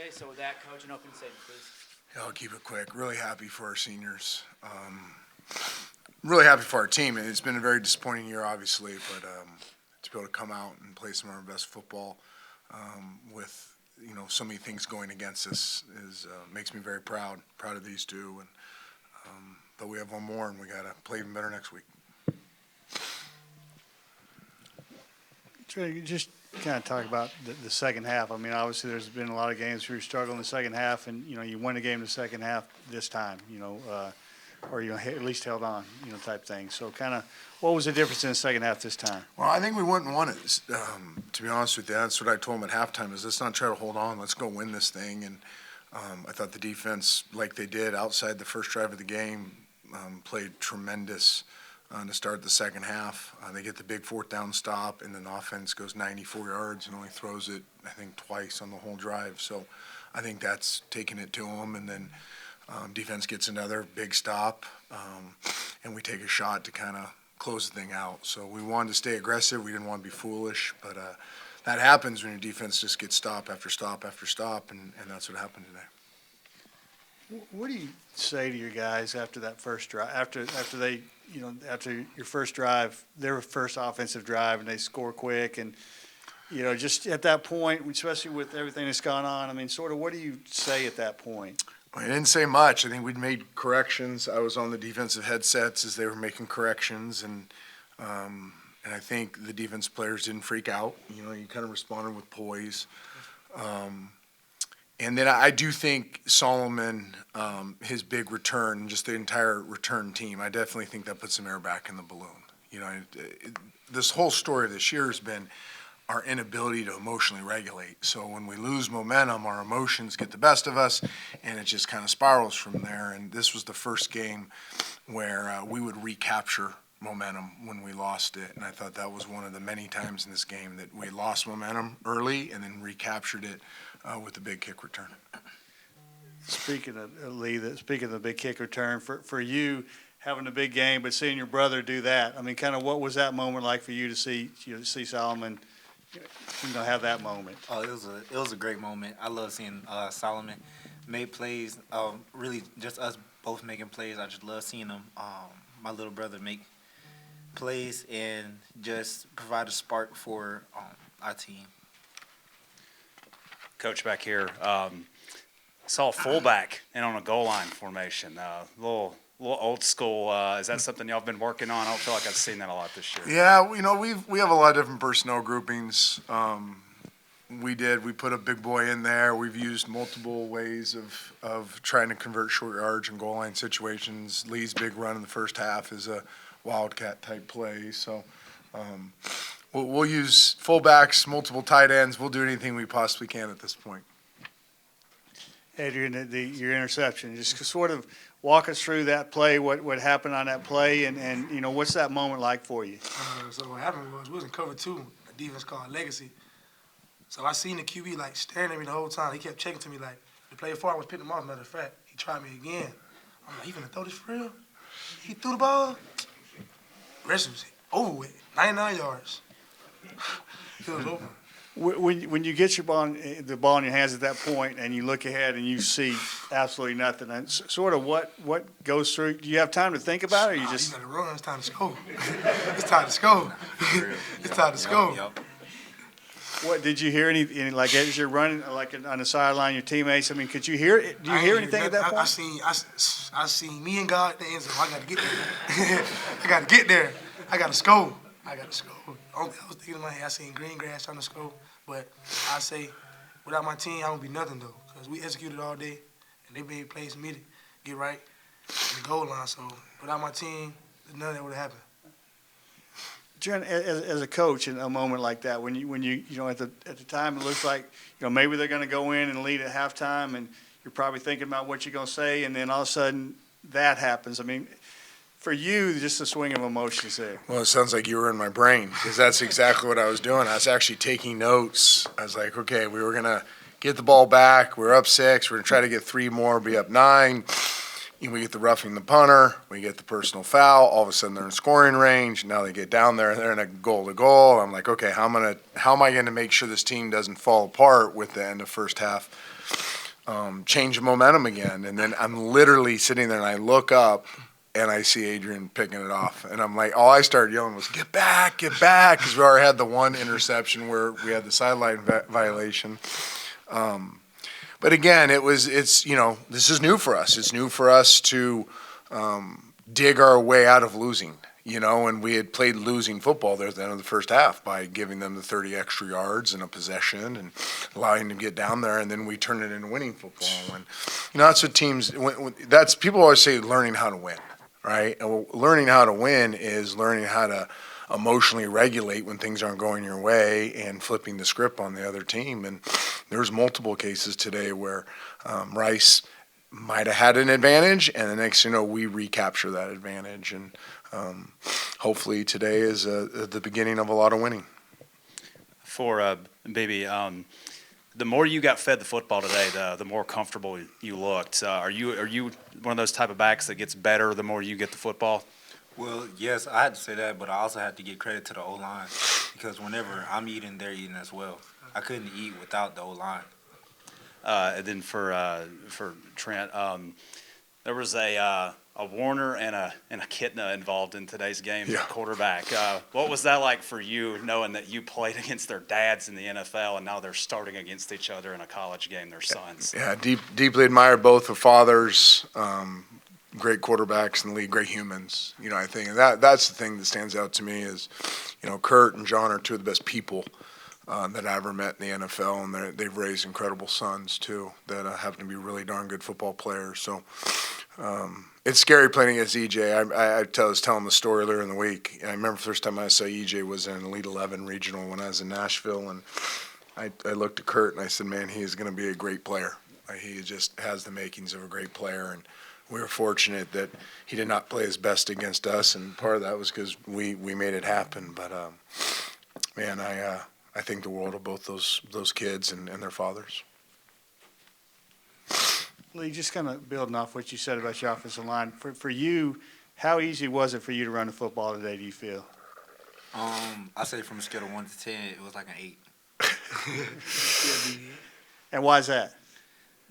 today. So with that, Coach, an opening statement, please. Yeah, I'll keep it quick. Really happy for our seniors. Really happy for our team. It's been a very disappointing year, obviously, but to be able to come out and play some of our best football with so many things going against us makes me very proud of these two. And but we have one more, and we got to play even better next week. Trey, just kind of talk about the second half. I mean, obviously there's been a lot of games where you struggle in the second half, and you win the game in the second half this time. Or at least held on, type thing. So kind of, what was the difference in the second half this time? Well, I think we wouldn't want it. To be honest with you, that's what I told them at halftime. Is let's not try to hold on. Let's go win this thing. And I thought the defense, like they did outside the first drive of the game, played tremendous to start the second half. They get the big fourth down stop, and then the offense goes 94 yards and only throws it, I think, twice on the whole drive. So I think that's taking it to them. And then defense gets another big stop, and we take a shot to kind of close the thing out. So we wanted to stay aggressive. We didn't want to be foolish, but that happens when your defense just gets stop after stop after stop, and that's what happened today. What do you say to your guys after that first drive? After your first drive, their first offensive drive, and they score quick, and just at that point, especially with everything that's gone on, I mean, sort of, what do you say at that point? I didn't say much. I think we'd made corrections. I was on the defensive headsets as they were making corrections, and I think the defense players didn't freak out. You kind of responded with poise. And then I do think Solomon, his big return, just the entire return team, I definitely think that puts some air back in the balloon. This whole story of this year has been our inability to emotionally regulate. So when we lose momentum, our emotions get the best of us, and it just kind of spirals from there. And this was the first game where we would recapture momentum when we lost it. And I thought that was one of the many times in this game that we lost momentum early and then recaptured it with the big kick return. Speaking of the big kick return, for you, having a big game, but seeing your brother do that, I mean, kind of what was that moment like for you to see Solomon have that moment? Oh, it was a great moment. I love seeing Solomon make plays. Really, just us both making plays. I just love seeing him, my little brother, make plays and just provide a spark for our team. Coach, back here, saw a fullback in on a goal line formation. A little old school. Is that something y'all have been working on? I don't feel like I've seen that a lot this year. Yeah, we have a lot of different personnel groupings. We put a big boy in there. We've used multiple ways of trying to convert short yards and goal line situations. Lee's big run in the first half is a wildcat type play. So we'll use fullbacks, multiple tight ends. We'll do anything we possibly can at this point. Adrian, your interception, just sort of walk us through that play, what happened on that play, and what's that moment like for you? So what happened was we was in cover two, a defense called Legacy. So I seen the QB like staring at me the whole time. He kept checking to me like the play before I was picking him off. Matter of fact, he tried me again. I'm like, he finna throw this for real? He threw the ball. The rest was over with, 99 yards. It was over. When you get the ball in your hands at that point and you look ahead and you see absolutely nothing, and sort of what goes through, do you have time to think about it, or you just? You gotta run, it's time to score. It's time to score. It's time to score. Yep. What did you hear? Any like as you're running, like on the sideline, your teammates? I mean, could you hear it? Do you hear anything at that point? I seen me and God at the end zone. I gotta get there. I gotta get there. I gotta score. I was thinking in my head, I seen green grass trying to score. But I say, without my team, I won't be nothing, though, because we executed all day, and they made plays for me to get right in the goal line. So without my team, none of that would have happened. Trent, as a coach in a moment like that, when you at the time it looks like maybe they're going to go in and lead at halftime, and you're probably thinking about what you're going to say, and then all of a sudden that happens. I mean, for you, just a swing of emotions there. Well, it sounds like you were in my brain, because that's exactly what I was doing. I was actually taking notes. I was like, okay, we were going to get the ball back. We were up 6. We're going to try to get 3 more, be up 9. We get the roughing the punter. We get the personal foul. All of a sudden, they're in scoring range. Now they get down there, and they're in a goal-to-goal. I'm like, okay, how am I going to make sure this team doesn't fall apart with the end of first half? change the momentum again. And then I'm literally sitting there and I look up and I see Adrian picking it off. And I'm like, all I started yelling was, get back, because we already had the one interception where we had the sideline violation. But again, it's this is new for us. It's new for us to dig our way out of losing. And we had played losing football there at the end of the first half by giving them the 30 extra yards and a possession and allowing them to get down there, and then we turned it into winning football. And that's what teams. That's people always say learning how to win, right? And learning how to win is learning how to emotionally regulate when things aren't going your way and flipping the script on the other team. And there's multiple cases today where Rice might have had an advantage, and the next we recapture that advantage. And hopefully today is the beginning of a lot of winning. For Baby, the more you got fed the football today, the more comfortable you looked. Are you one of those type of backs that gets better the more you get the football? Well, yes, I had to say that, but I also had to give credit to the O-line because whenever I'm eating, they're eating as well. I couldn't eat without the O-line. And then for Trent, there was a Warner and a Kitna involved in today's game, Yeah. quarterback. What was that like for you, knowing that you played against their dads in the NFL and now they're starting against each other in a college game, their sons? Yeah, deeply admire both their fathers. Great quarterbacks in the league, great humans. I think that's the thing that stands out to me is, Kurt and John are two of the best people that I ever met in the NFL, and they've raised incredible sons too that happen to be really darn good football players. So it's scary playing against EJ. I was telling the story earlier in the week. I remember the first time I saw EJ was in Elite 11 regional when I was in Nashville, and I looked at Kurt and I said, "Man, he is going to be a great player. He just has the makings of a great player." And we were fortunate that he did not play his best against us, and part of that was because we made it happen. But man, I think the world of both those kids and their fathers. Lee, just kind of building off what you said about your offensive line, for you, how easy was it for you to run the football today, do you feel? I say from a scale of 1 to 10, it was like an 8. And why is that?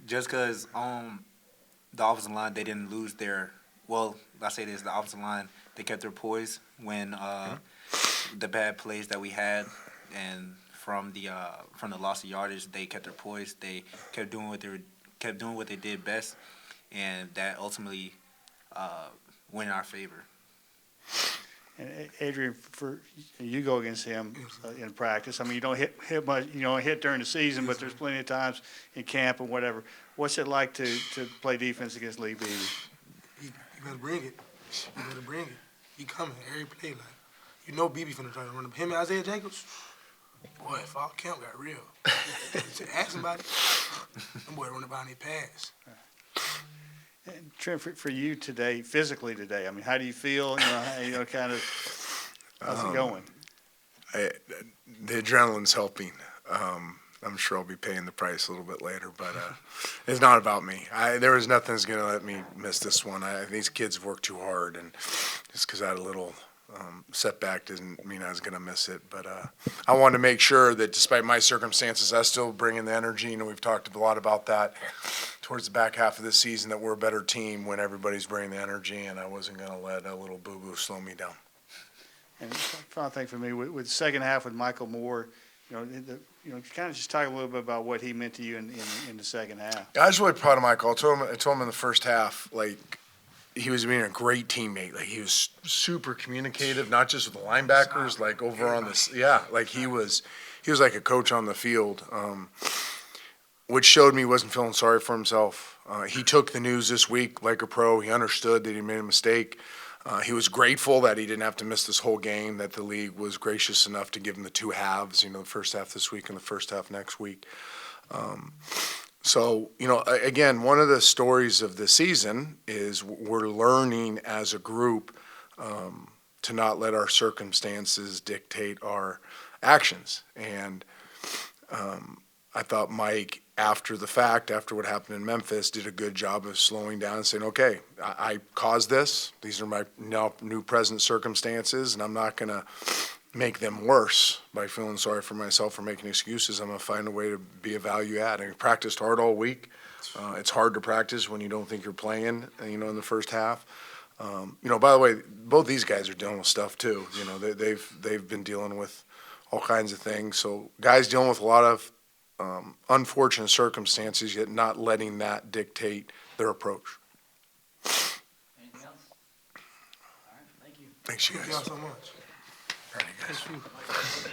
Just because the offensive line, they didn't lose their – well, I say this, the offensive line, they kept their poise when the bad plays that we had and from the loss of yardage, they kept their poise. They kept doing what they did best, and that ultimately went in our favor. And Adrian, you go against him in practice. I mean, you don't hit much. You don't hit during the season, but there's plenty of times in camp and whatever. What's it like to play defense against Lee Beebe? You better bring it. You better bring it. He coming every play. Beebe finna try to run up. Him and Isaiah Jacobs, boy, fall camp got real. Ask somebody. Them boy running behind their pass. And Trent, for you today, physically today, I mean, how do you feel? Kind of, how's it going? The adrenaline's helping. I'm sure I'll be paying the price a little bit later, but it's not about me. There was nothing that's going to let me miss this one. These kids have worked too hard, and just because I had a little setback doesn't mean I was going to miss it. But I wanted to make sure that despite my circumstances, I still bring in the energy. We've talked a lot about that towards the back half of this season, that we're a better team when everybody's bringing the energy, and I wasn't going to let a little boo-boo slow me down. And final thing for me, with the second half with Michael Moore, kind of just talk a little bit about what he meant to you in the second half. I was really proud of Michael. I told him in the first half, he was being a great teammate. He was super communicative, not just with the linebackers, over on this. Yeah, he was like a coach on the field, which showed me he wasn't feeling sorry for himself. He took the news this week like a pro. He understood that he made a mistake. He was grateful that he didn't have to miss this whole game, that the league was gracious enough to give him the two halves, the first half this week and the first half next week. So, again, one of the stories of the season is we're learning as a group to not let our circumstances dictate our actions. And I thought Mike, after the fact, after what happened in Memphis, did a good job of slowing down and saying, okay, I caused this. These are my now new present circumstances, and I'm not going to make them worse by feeling sorry for myself for making excuses. I'm gonna find a way to be a value add. I practiced hard all week. It's hard to practice when you don't think you're playing, in the first half. By the way, both these guys are dealing with stuff too. They've been dealing with all kinds of things. So guys dealing with a lot of unfortunate circumstances, yet not letting that dictate their approach. Anything else? All right, thank you. Thanks, you Thank guys. y'all so much. All right, guys.